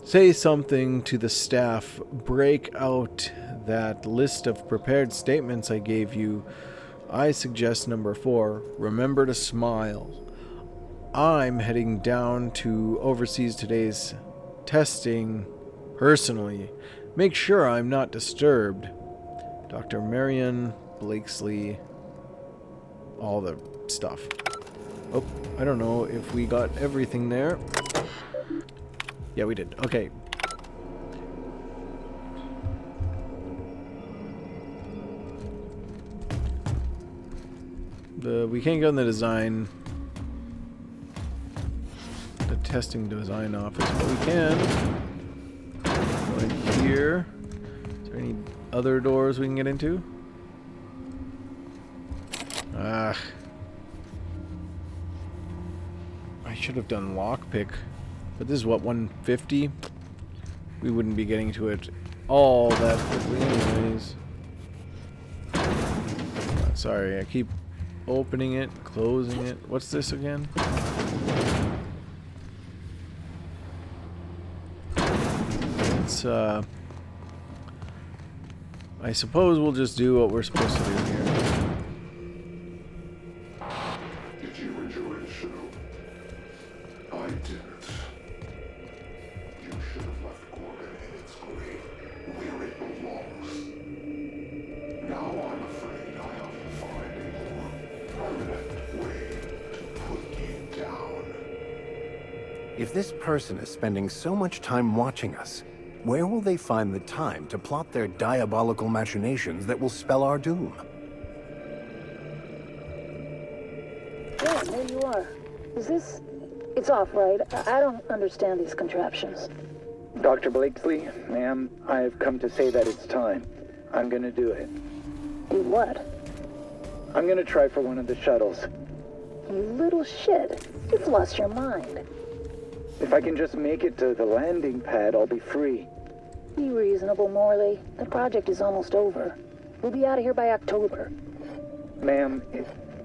Say something to the staff. Break out that list of prepared statements I gave you. I suggest number 4. Remember to smile. I'm heading down to overseas today's testing personally. Make sure I'm not disturbed. Dr. Marion, Blakesley, all the stuff. Oh, I don't know if we got everything there. Yeah, we did. Okay. We can't go in the design, the testing design office, but we can. Go in here. Is there any other doors we can get into? Ah. I should have done lockpick. But this is what, 150? We wouldn't be getting to it all that quickly anyways. Sorry, I keep opening it, closing it. What's this again? It's, I suppose we'll just do what we're supposed to do here. Did you enjoy the show? I didn't. You should have left Gorgon in its grave, where it belongs. Now I'm afraid I have to find a more permanent way to put you down. If this person is spending so much time watching us, where will they find the time to plot their diabolical machinations that will spell our doom? Yeah, there you are. Is this... It's off, right? I don't understand these contraptions. Dr. Blakesley, ma'am, I've come to say that it's time. I'm gonna do it. Do what? I'm gonna try for one of the shuttles. You little shit. You've lost your mind. If I can just make it to the landing pad, I'll be free. Be reasonable, Morley. The project is almost over. We'll be out of here by October. Ma'am,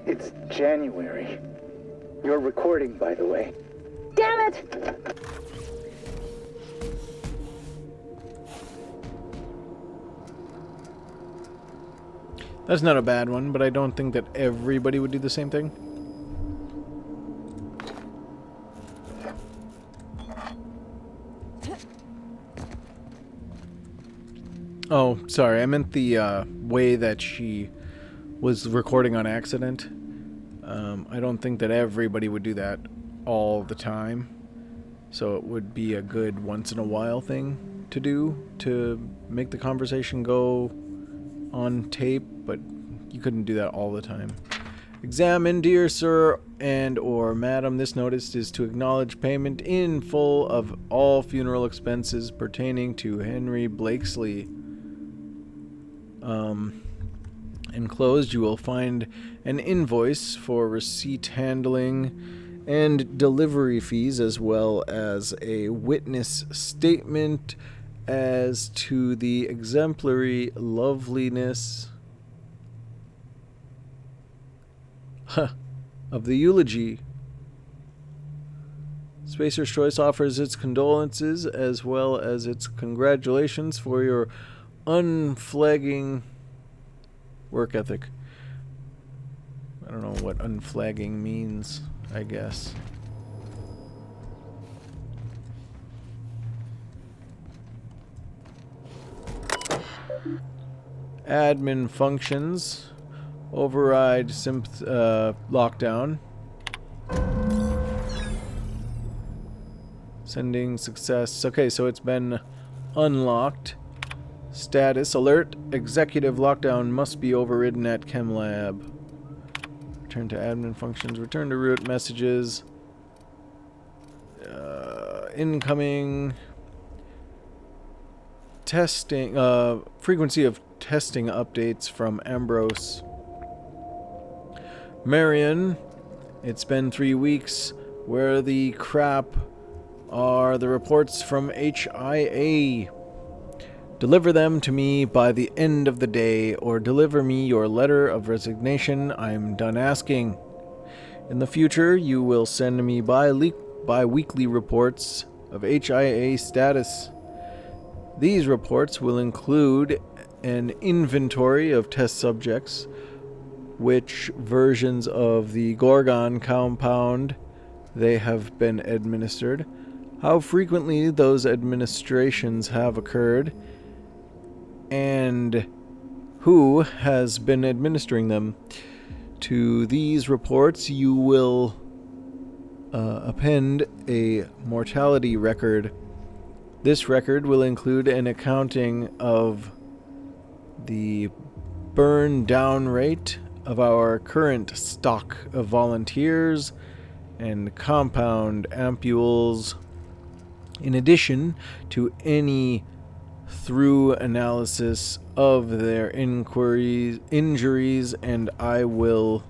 it's January. You're recording, by the way. Damn it! That's not a bad one, but I don't think that everybody would do the same thing. Oh, sorry. I meant the way that she was recording on accident. I don't think that everybody would do that all the time. So it would be a good once-in-a-while thing to do to make the conversation go on tape, but you couldn't do that all the time. Examine, dear sir and or madam, this notice is to acknowledge payment in full of all funeral expenses pertaining to Henry Blakesley. Enclosed, you will find an invoice for receipt handling and delivery fees, as well as a witness statement as to the exemplary loveliness of the eulogy. Spacer's Choice offers its condolences as well as its congratulations for your unflagging work ethic. I don't know what unflagging means, I guess. Admin functions. Override lockdown. Sending success. Okay, so it's been unlocked. Status alert. Executive lockdown must be overridden at Chem Lab. Return to admin functions. Return to root messages. Incoming. Testing. Frequency of testing updates from Ambrose. Marion. It's been 3 weeks. Where the crap are the reports from HIA? Deliver them to me by the end of the day, or deliver me your letter of resignation. I'm done asking. In the future, you will send me bi-weekly reports of HIA status. These reports will include an inventory of test subjects, which versions of the Gorgon compound they have been administered, how frequently those administrations have occurred, and who has been administering them. To these reports, you will append a mortality record. This record will include an accounting of the burn down rate of our current stock of volunteers and compound ampules, in addition to any through analysis of their injuries, and I want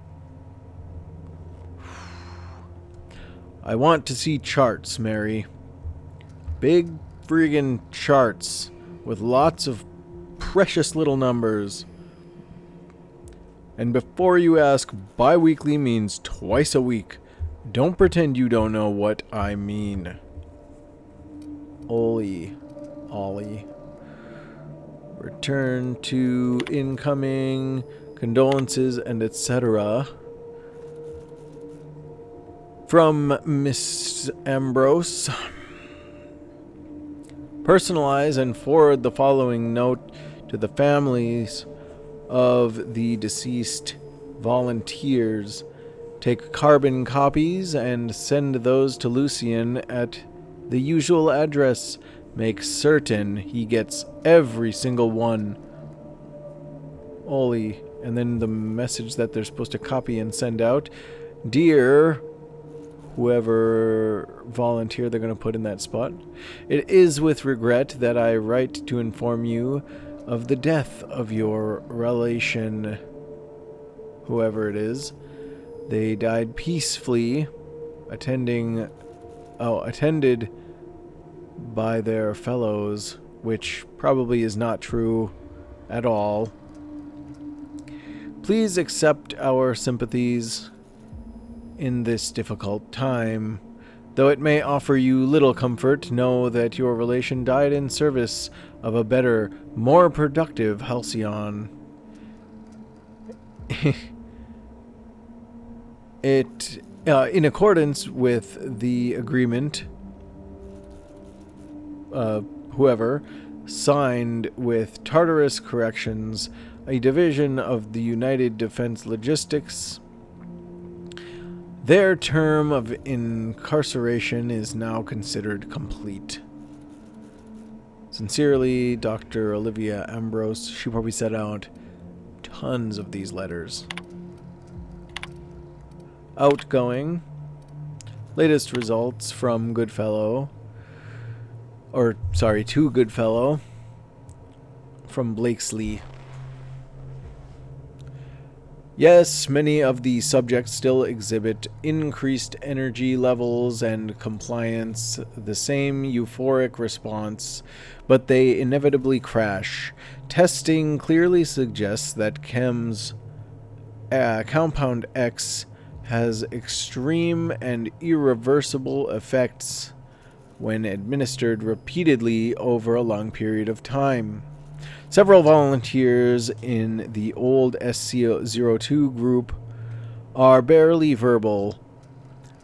to see charts, Mary. Big friggin' charts with lots of precious little numbers. And before you ask, bi-weekly means twice a week. Don't pretend you don't know what I mean. Ollie. Return to incoming, condolences, and etc. From Miss Ambrose. Personalize and forward the following note to the families of the deceased volunteers. Take carbon copies and send those to Lucian at the usual address. Make certain he gets every single one. Ollie. And then the message that they're supposed to copy and send out. Dear whoever volunteer they're going to put in that spot. It is with regret that I write to inform you of the death of your relation, whoever it is. They died peacefully, attended by their fellows, which probably is not true at all. Please accept our sympathies in this difficult time. Though it may offer you little comfort, know that your relation died in service of a better, more productive Halcyon. In accordance with the agreement, whoever signed with Tartarus Corrections, a division of the United Defense Logistics, their term of incarceration is now considered complete. Sincerely, Dr. Olivia Ambrose. She probably sent out tons of these letters. Outgoing. Latest results from Goodfellow. To Goodfellow. From Blakesley. Yes, many of the subjects still exhibit increased energy levels and compliance, the same euphoric response, but they inevitably crash. Testing clearly suggests that Compound X has extreme and irreversible effects when administered repeatedly over a long period of time. Several volunteers in the old SC-02 group are barely verbal.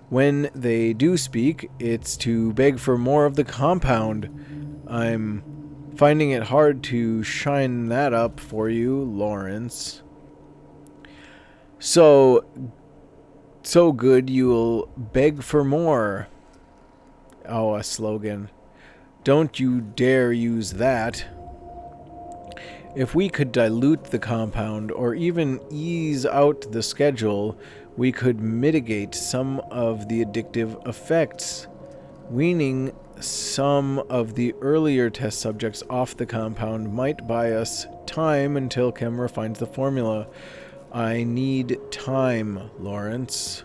When they do speak, it's to beg for more of the compound. I'm finding it hard to shine that up for you, Lawrence. So good you'll beg for more. Oh, a slogan. Don't you dare use that. If we could dilute the compound or even ease out the schedule, we could mitigate some of the addictive effects. Weaning some of the earlier test subjects off the compound might buy us time until Chem refines the formula. I need time, Lawrence.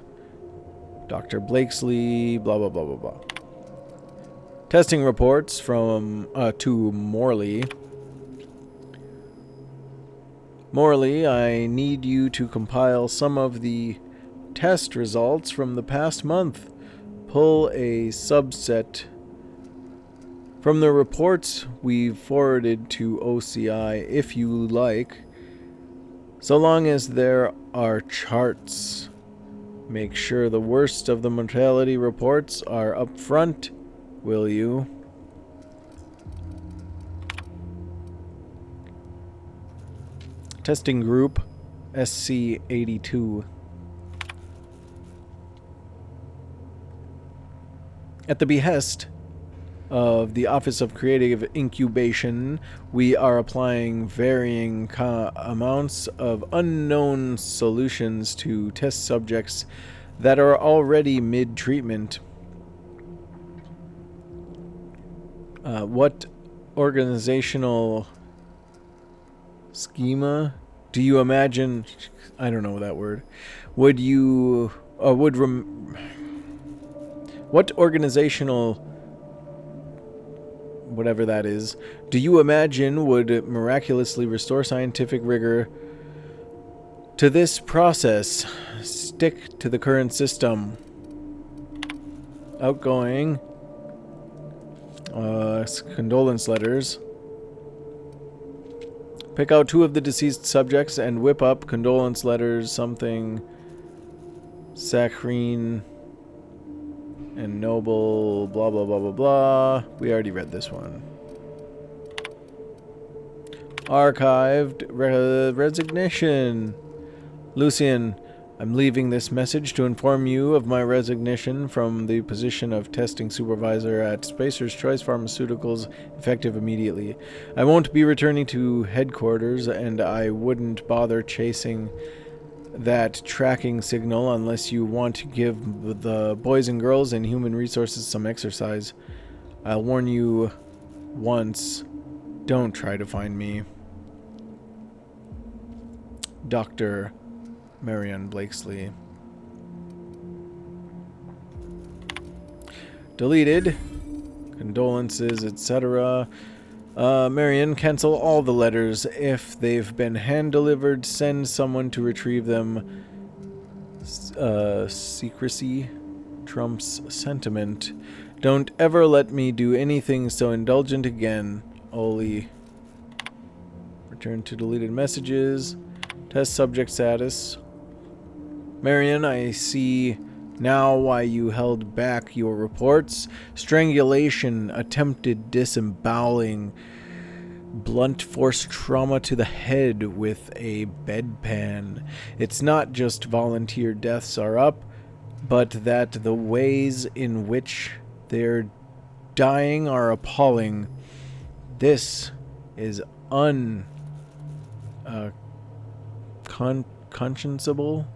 Dr. Blakesley, blah, blah, blah, blah, blah. Testing reports from to Morley. Morley, I need you to compile some of the test results from the past month. Pull a subset from the reports we've forwarded to OCI if you like, so long as there are charts. Make sure the worst of the mortality reports are up front, will you? Testing Group SC-82. At the behest of the Office of Creative Incubation, we are applying varying amounts of unknown solutions to test subjects that are already mid-treatment. What organizational schema do you imagine? I don't know that word. What organizational, whatever that is, do you imagine would miraculously restore scientific rigor to this process? Stick to the current system. Outgoing. Condolence letters. Pick out 2 of the deceased subjects and whip up condolence letters, something saccharine and noble, blah, blah, blah, blah, blah. We already read this one. Archived resignation. Lucian, I'm leaving this message to inform you of my resignation from the position of testing supervisor at Spacer's Choice Pharmaceuticals, effective immediately. I won't be returning to headquarters, and I wouldn't bother chasing that tracking signal unless you want to give the boys and girls in human resources some exercise. I'll warn you once, don't try to find me. Dr. Marion Blakesley. Deleted. Condolences, etc. Marion, cancel all the letters. If they've been hand-delivered, send someone to retrieve them. Secrecy trumps sentiment. Don't ever let me do anything so indulgent again, Oli. Return to deleted messages. Test subject status. Marion, I see now why you held back your reports. Strangulation, attempted disemboweling, blunt force trauma to the head with a bedpan. It's not just volunteer deaths are up, but that the ways in which they're dying are appalling. This is conscienceable.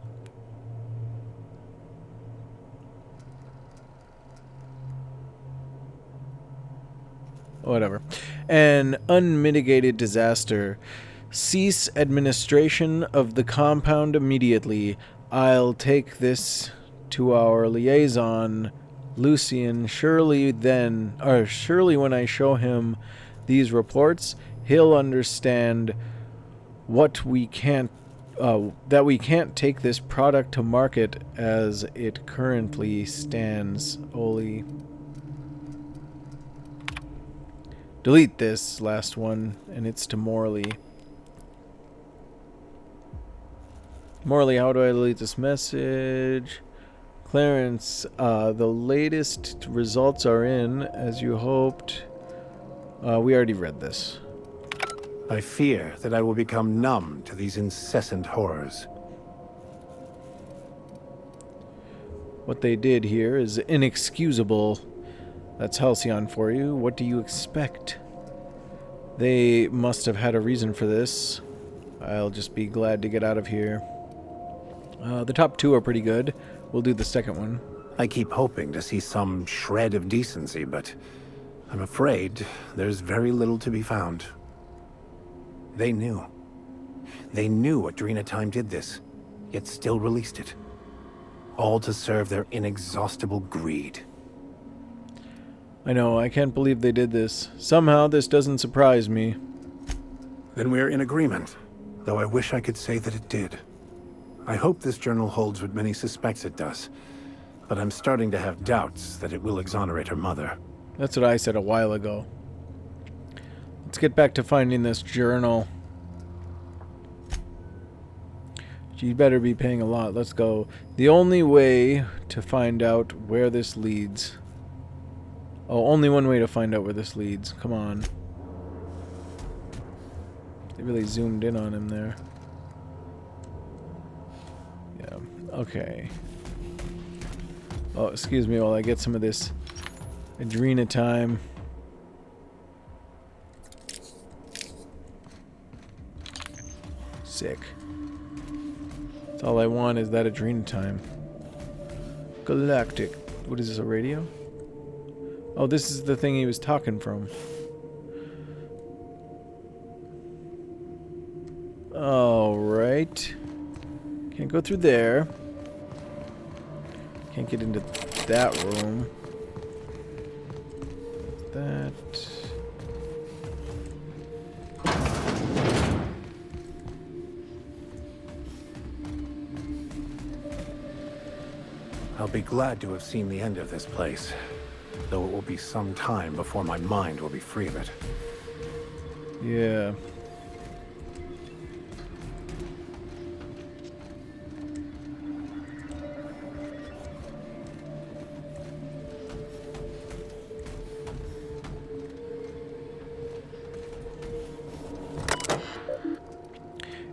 Whatever. An unmitigated disaster. Cease administration of the compound immediately. I'll take this to our liaison, Lucian. Surely when I show him these reports, he'll understand that we can't take this product to market as it currently stands. Oli. delete this last one, and it's to Morley. Morley, how do I delete this message? Clarence, the latest results are in, as you hoped. We already read this. I fear that I will become numb to these incessant horrors. What they did here is inexcusable. That's Halcyon for you. What do you expect? They must have had a reason for this. I'll just be glad to get out of here. The top two are pretty good. We'll do the second one. I keep hoping to see some shred of decency, but I'm afraid there's very little to be found. They knew. They knew Adrena Time did this, yet still released it. All to serve their inexhaustible greed. I know, I can't believe they did this. Somehow this doesn't surprise me. Then we're in agreement, though I wish I could say that it did. I hope this journal holds what many suspects it does, but I'm starting to have doubts that it will exonerate her mother. That's what I said a while ago. Let's get back to finding this journal. She'd better be paying a lot. Let's go. The only way to find out where this leads. Oh, only one way to find out where this leads. Come on. They really zoomed in on him there. Yeah. Okay. Oh, excuse me while I get some of this Adrena Time. Sick. That's all I want is that Adrena Time. Galactic. What is this, a radio? Oh, this is the thing he was talking from. Alright. Can't go through there. Can't get into that room. That. I'll be glad to have seen the end of this place, though it will be some time before my mind will be free of it. Yeah.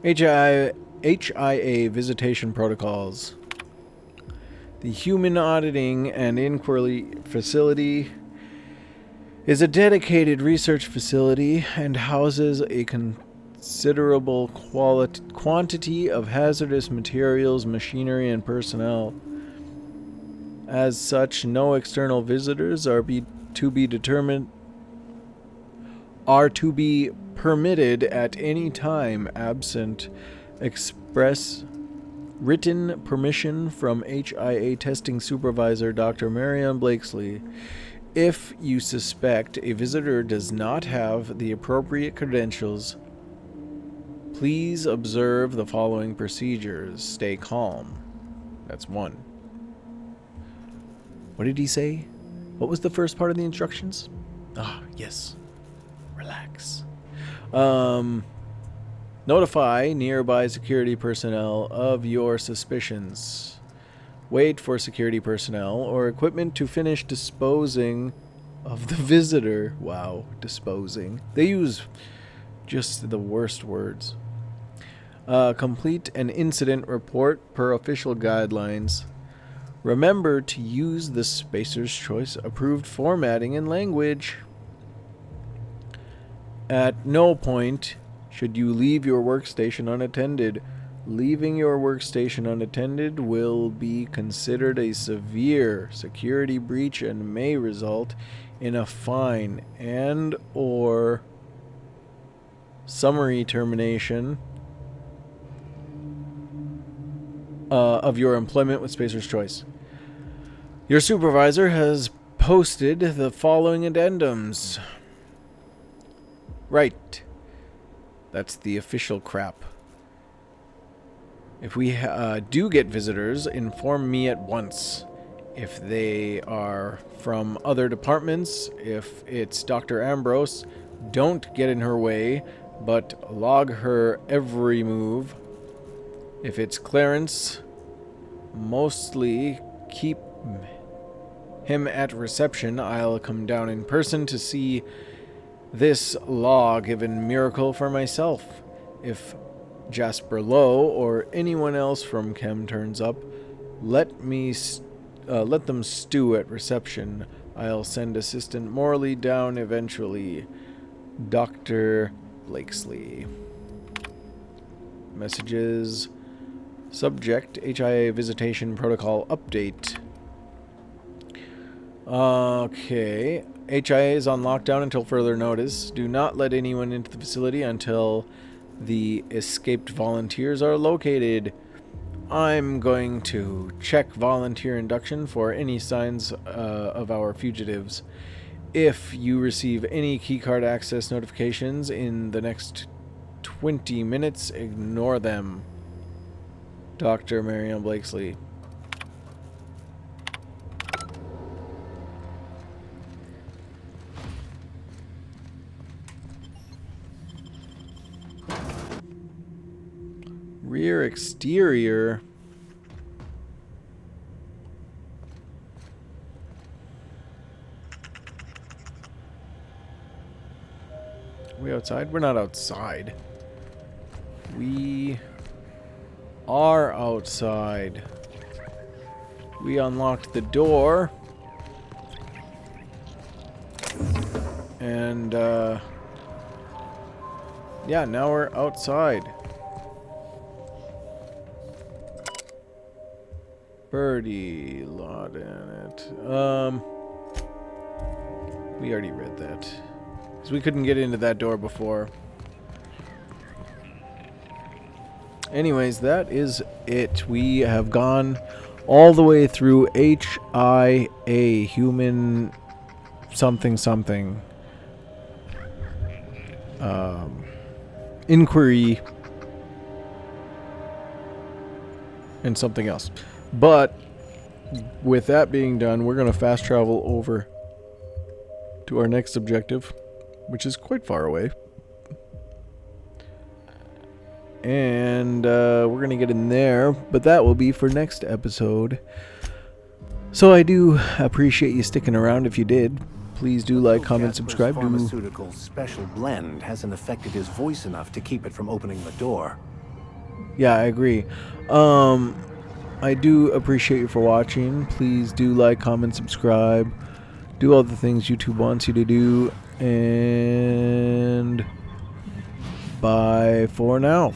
HIA visitation protocols. The Human Auditing and Inquiry Facility is a dedicated research facility and houses a considerable quantity of hazardous materials, machinery, and personnel. As such, no external visitors are to be permitted at any time absent express written permission from HIA testing supervisor Dr. Marianne Blakesley. If you suspect a visitor does not have the appropriate credentials, please observe the following procedures. Stay calm. That's one. What did he say? What was the first part of the instructions? Ah, yes. Relax. Notify nearby security personnel of your suspicions. Wait for security personnel or equipment to finish disposing of the visitor. Wow, disposing. They use just the worst words. Complete an incident report per official guidelines. Remember to use the Spacer's Choice approved formatting and language. At no point should you leave your workstation unattended. Leaving your workstation unattended will be considered a severe security breach and may result in a fine and or summary termination of your employment with Spacer's Choice. Your supervisor has posted the following addendums. Right. That's the official crap. If we do get visitors, inform me at once. If they are from other departments, if it's Dr. Ambrose, Don't get in her way, but log her every move. If it's Clarence, mostly keep him at reception. I'll come down in person to see this law-given miracle for myself. If Jasper Lowe or anyone else from Chem turns up, let them stew at reception. I'll send Assistant Morley down eventually. Dr. Blakesley. Messages. Subject, HIA Visitation Protocol Update. Okay. HIA is on lockdown until further notice. Do not let anyone into the facility until the escaped volunteers are located. I'm going to check volunteer induction for any signs of our fugitives. If you receive any keycard access notifications in the next 20 minutes, ignore them. Dr. Marianne Blakesley. Rear exterior. We outside? We're not outside. We are outside. We unlocked the door. And, yeah, now we're outside. Birdie, lot in it. We already read that. Because we couldn't get into that door before. Anyways, that is it. We have gone all the way through HIA, human something something. Inquiry and something else. But with that being done, we're going to fast travel over to our next objective, which is quite far away. And we're going to get in there, but that will be for next episode. So I do appreciate you sticking around if you did. Please do like, comment, subscribe. Pharmaceutical special blend hasn't affected his voice enough to keep it from opening the door. Yeah, I agree. I do appreciate you for watching. Please do like, comment, subscribe. Do all the things YouTube wants you to do. And bye for now.